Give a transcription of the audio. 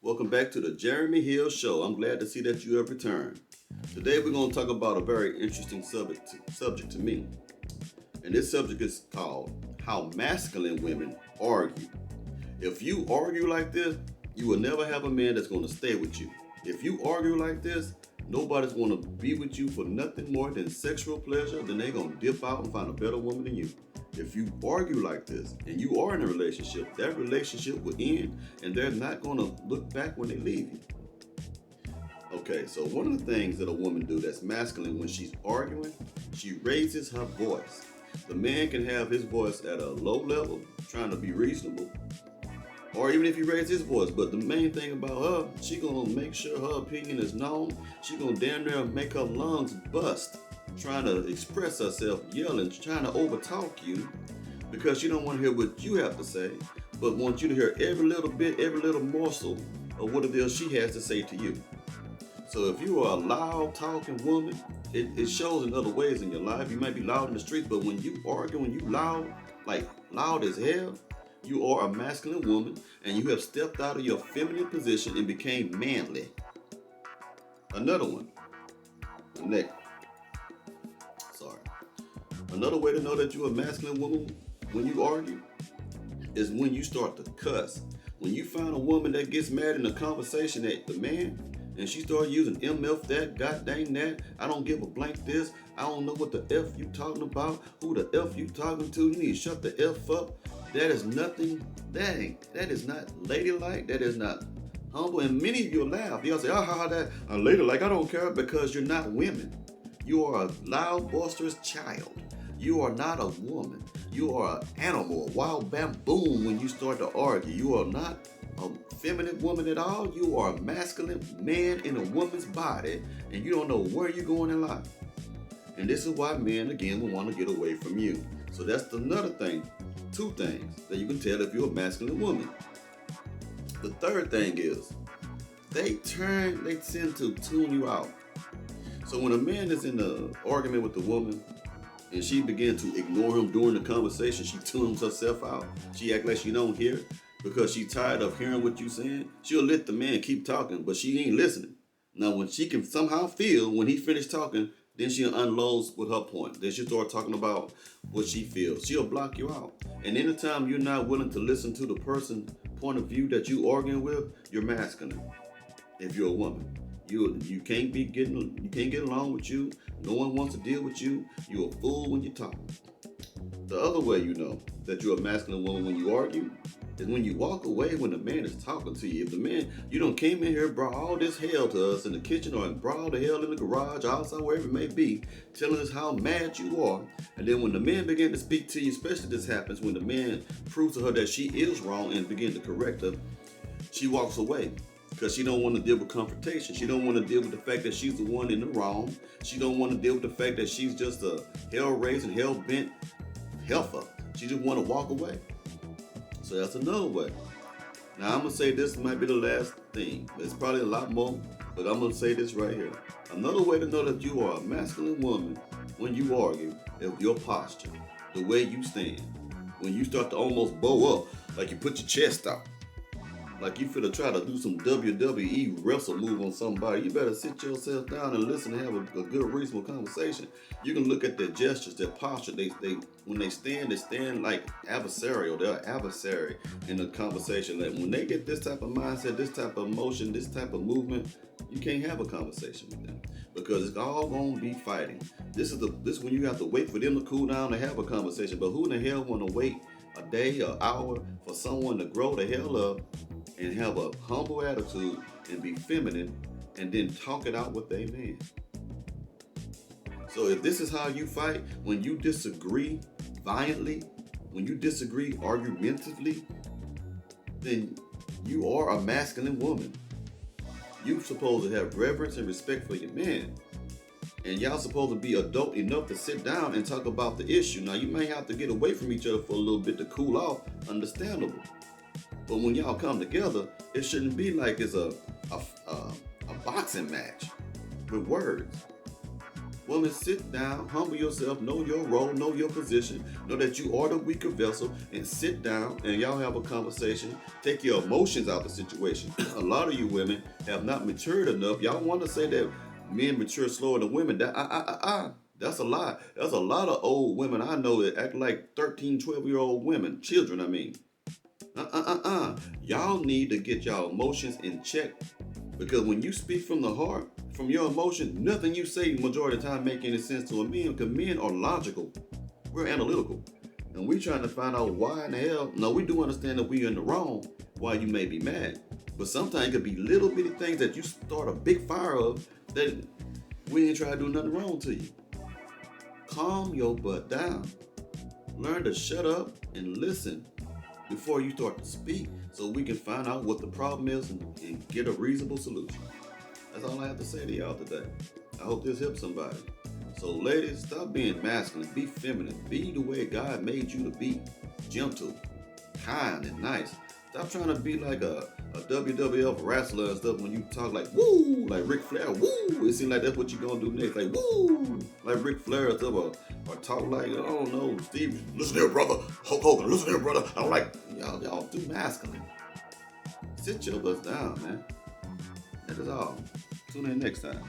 Welcome back to the Jeremy Hill Show. I'm glad to see that you have returned. Today we're going to talk about a very interesting subject to me. And this subject is called How Masculine Women Argue. If you argue like this, you will never have a man that's going to stay with you. If you argue like this, nobody's going to be with you for nothing more than sexual pleasure, then they're going to dip out and find a better woman than you. If you argue like this and you are in a relationship, that relationship will end and they're not going to look back when they leave you. Okay, so one of the things that a woman do that's masculine when she's arguing, she raises her voice. The man can have his voice at a low level, trying to be reasonable, or even if he raises his voice. But the main thing about her, she gonna make sure her opinion is known. She gonna damn near make her lungs bust, trying to express herself, yelling, trying to overtalk you, because she don't want to hear what you have to say, but wants you to hear every little bit, every little morsel of what it is she has to say to you. So if you are a loud talking woman, it shows in other ways in your life. You might be loud in the streets, but when you argue, when you loud, like loud as hell, you are a masculine woman and you have stepped out of your feminine position and became manly. Another one. The next. Sorry. Another way to know that you're a masculine woman when you argue is when you start to cuss. When you find a woman that gets mad in a conversation at the man, and she started using MF that, god dang that, I don't give a blank this, I don't know what the F you talking about, who the F you talking to, you need to shut the F up. That is nothing, that is not ladylike, that is not humble, and many of you laugh. Y'all say, that ladylike, I don't care, because you're not women. You are a loud, boisterous child. You are not a woman. You are an animal, a wild baboon when you start to argue. You are not a feminine woman at all. You are a masculine man in a woman's body, and you don't know where you're going in life. And this is why men, again, will want to get away from you. So that's another thing, two things that you can tell if you're a masculine woman. The third thing is, they tend to tune you out. So when a man is in an argument with a woman, and she began to ignore him during the conversation, she tunes herself out. She act like she don't hear because she's tired of hearing what you saying. She'll let the man keep talking, but she ain't listening. Now, when she can somehow feel when he finished talking, then she'll unload with her point. Then she'll start talking about what she feels. She'll block you out. And anytime you're not willing to listen to the person's point of view that you arguing with, you're masculine. If you're a woman, you can't get along with you. No one wants to deal with you. You're a fool when you talk. The other way you know that you're a masculine woman when you argue is when you walk away when the man is talking to you. If the man, you done came in here, brought all this hell to us in the kitchen or brought all the hell in the garage, outside, wherever it may be, telling us how mad you are. And then when the man began to speak to you, especially this happens when the man proves to her that she is wrong and begin to correct her, she walks away. Because she don't want to deal with confrontation. She don't want to deal with the fact that she's the one in the wrong. She don't want to deal with the fact that she's just a hell-raising, hell-bent heifer. She just want to walk away. So that's another way. Now I'm going to say this might be the last thing. There's probably a lot more, but I'm going to say this right here. Another way to know that you are a masculine woman when you argue is your posture, the way you stand. When you start to almost bow up, like you put your chest out. Like you finna try to do some WWE wrestle move on somebody, you better sit yourself down and listen and have a good, reasonable conversation. You can look at their gestures, their posture. They when they stand like adversarial. They're adversary in the conversation. Like when they get this type of mindset, this type of emotion, this type of movement, you can't have a conversation with them because it's all gonna be fighting. This is when you have to wait for them to cool down to have a conversation. But who in the hell wanna wait a day or hour for someone to grow the hell up and have a humble attitude and be feminine and then talk it out with their man? So if this is how you fight, when you disagree violently, when you disagree argumentatively, then you are a masculine woman. You're supposed to have reverence and respect for your man. And y'all supposed to be adult enough to sit down and talk about the issue. Now, you may have to get away from each other for a little bit to cool off, understandable. But when y'all come together, it shouldn't be like it's a boxing match with words. Woman, sit down, humble yourself, know your role, know your position, know that you are the weaker vessel, and sit down and y'all have a conversation. Take your emotions out of the situation. A lot of you women have not matured enough. Y'all want to say that men mature slower than women. That's a lie. There's a lot of old women I know that act like 13, 12-year-old women, children, I mean. Y'all need to get y'all emotions in check, because when you speak from the heart, from your emotions, nothing you say majority of the time make any sense to a man, because men are logical. We're analytical. And we trying to find out why in the hell. No, we do understand that we are in the wrong, why you may be mad. But sometimes it could be little bitty things that you start a big fire of that we ain't trying to do nothing wrong to you. Calm your butt down. Learn to shut up and listen before you start to speak, so we can find out what the problem is and get a reasonable solution. That's all I have to say to y'all today. I hope this helps somebody. So ladies, stop being masculine, be feminine, be the way God made you to be. Gentle, kind, and nice. Stop trying to be like a WWF wrestler and stuff when you talk like woo, like Ric Flair, woo. It seems like that's what you're gonna do next, like woo, like Ric Flair or stuff, or talk like, I don't know, Steve, listen here, brother, Hulk Hogan, listen here, brother. I don't like, y'all too masculine. Sit your butts down, man. That is all. Tune in next time.